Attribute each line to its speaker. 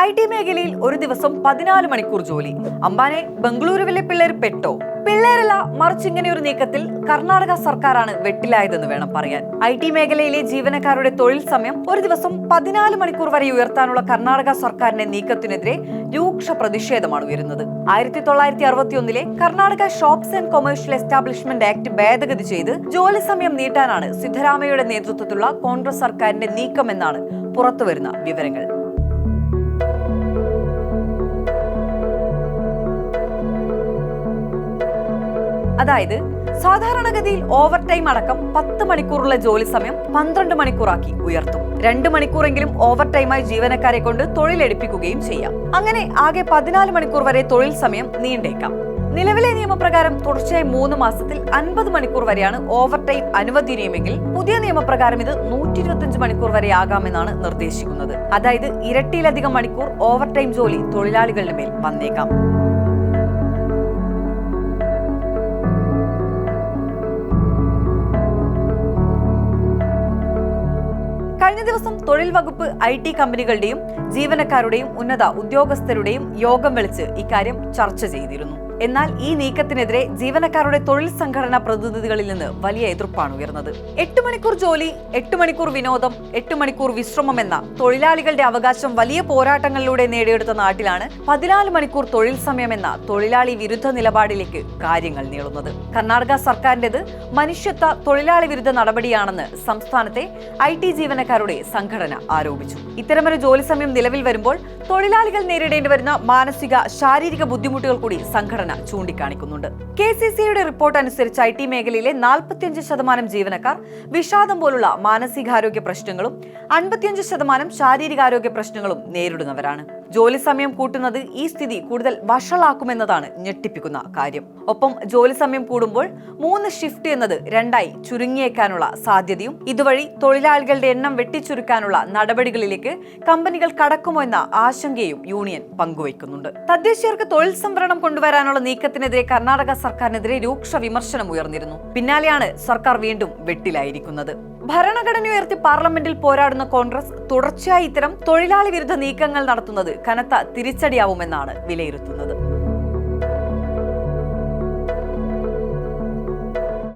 Speaker 1: IT മേഖലയിൽ ഒരു ദിവസം 14 മണിക്കൂർ ജോലി. അംബാനെ ബംഗളൂരുവിലെ പിള്ളേർ പെട്ടോ? പിള്ളേരല്ല, മറിച്ച് ഇങ്ങനെ ഒരു നീക്കത്തിൽ കർണാടക സർക്കാരാണ് വെട്ടിലായതെന്ന് വേണം പറയാൻ. IT മേഖലയിലെ ജീവനക്കാരുടെ തൊഴിൽ സമയം ഒരു ദിവസം 14 മണിക്കൂർ വരെ ഉയർത്താനുള്ള കർണാടക സർക്കാരിന്റെ നീക്കത്തിനെതിരെ രൂക്ഷ പ്രതിഷേധമാണ് ഉയരുന്നത്. 1961 Karnataka shops and commercial establishment act ഭേദഗതി ചെയ്ത് ജോലി സമയം നീട്ടാനാണ് സിദ്ധരാമയ്യയുടെ നേതൃത്വത്തിലുള്ള കോൺഗ്രസ് സർക്കാരിന്റെ നീക്കമെന്നാണ് പുറത്തുവരുന്ന വിവരങ്ങൾ. അതായത് സാധാരണഗതിയിൽ ഓവർ ടൈം അടക്കം 10 മണിക്കൂറുള്ള ജോലി സമയം 12 മണിക്കൂറാക്കി ഉയർത്തും. 2 മണിക്കൂറെങ്കിലും ഓവർ ടൈമായി ജീവനക്കാരെ കൊണ്ട് തൊഴിലെടുപ്പിക്കുകയും ചെയ്യാം. അങ്ങനെ ആകെ 14 മണിക്കൂർ വരെ തൊഴിൽ സമയം നീണ്ടേക്കാം. നിലവിലെ നിയമപ്രകാരം തുടർച്ചയായി 3 മാസത്തിൽ 50 മണിക്കൂർ വരെയാണ് ഓവർ ടൈം അനുവദനീയമെങ്കിൽ പുതിയ നിയമപ്രകാരം ഇത് 125 മണിക്കൂർ വരെ ആകാമെന്നാണ് നിർദ്ദേശിക്കുന്നത്. അതായത് ഇരട്ടിയിലധികം മണിക്കൂർ ഓവർ ടൈം ജോലി തൊഴിലാളികളുടെ മേൽ വന്നേക്കാം. കഴിഞ്ഞ ദിവസം തൊഴിൽ വകുപ്പ് IT കമ്പനികളുടെയും ജീവനക്കാരുടെയും ഉന്നത ഉദ്യോഗസ്ഥരുടെയും യോഗം വിളിച്ച് ഇക്കാര്യം ചർച്ച ചെയ്തിരുന്നു. എന്നാൽ ഈ നീക്കത്തിനെതിരെ ജീവനക്കാരുടെ തൊഴിൽ സംഘടനാ പ്രതിനിധികളിൽ നിന്ന് വലിയ എതിർപ്പാണ് ഉയർന്നത്. 8 മണിക്കൂർ ജോലി, 8 മണിക്കൂർ വിനോദം, 8 മണിക്കൂർ വിശ്രമം എന്ന തൊഴിലാളികളുടെ അവകാശം വലിയ പോരാട്ടങ്ങളിലൂടെ നേടിയെടുത്ത നാട്ടിലാണ് 14 മണിക്കൂർ തൊഴിൽ സമയം എന്ന തൊഴിലാളി വിരുദ്ധ നിലപാടിലേക്ക് കാര്യങ്ങൾ നീളുന്നത്. കർണാടക സർക്കാരിന്റേത് മനുഷ്യത്വ തൊഴിലാളി വിരുദ്ധ നടപടിയാണെന്ന് സംസ്ഥാനത്തെ IT ജീവനക്കാരുടെ സംഘടന ആരോപിച്ചു. ഇത്തരമൊരു ജോലി സമയം നിലവിൽ വരുമ്പോൾ തൊഴിലാളികൾ നേരിടേണ്ടി വരുന്ന മാനസിക ശാരീരിക ബുദ്ധിമുട്ടുകൾ കൂടി സംഘടന ചൂണ്ടിക്കാണിക്കുന്നുണ്ട്. KCCയുടെ റിപ്പോർട്ട് അനുസരിച്ച് IT മേഖലയിലെ 45% ജീവനക്കാർ വിഷാദം പോലുള്ള മാനസികാരോഗ്യ പ്രശ്നങ്ങളും 55% ശാരീരികാരോഗ്യ പ്രശ്നങ്ങളും നേരിടുന്നവരാണ്. ജോലി സമയം കൂട്ടുന്നത് ഈ സ്ഥിതി കൂടുതൽ വഷളാക്കുമെന്നതാണ് ഞെട്ടിപ്പിക്കുന്ന കാര്യം. ഒപ്പം ജോലി സമയം കൂടുമ്പോൾ 3 ഷിഫ്റ്റ് എന്നത് 2ആയി ചുരുങ്ങിയേക്കാനുള്ള സാധ്യതയും ഇതുവഴി തൊഴിലാളികളുടെ എണ്ണം വെട്ടിച്ചുരുക്കാനുള്ള നടപടികളിലേക്ക് കമ്പനികൾ കടക്കുമോ എന്ന ആശങ്കയും യൂണിയൻ പങ്കുവയ്ക്കുന്നുണ്ട്. തദ്ദേശീയർക്ക് തൊഴിൽ സംവരണം കൊണ്ടുവരാനുള്ള നീക്കത്തിനെതിരെ കർണാടക സർക്കാരിനെതിരെ രൂക്ഷ വിമർശനം ഉയർന്നിരുന്നു. പിന്നാലെയാണ് സർക്കാർ വീണ്ടും വെട്ടിലായിരിക്കുന്നത്. ഭരണഘടന ഉയർത്തി പാർലമെന്റിൽ പോരാടുന്ന കോൺഗ്രസ് തുടർച്ചയായി ഇത്തരം തൊഴിലാളി വിരുദ്ധ നീക്കങ്ങൾ നടത്തുന്നത് കനത്ത തിരിച്ചടിയാവുമെന്നാണ് വിലയിരുത്തുന്നത്.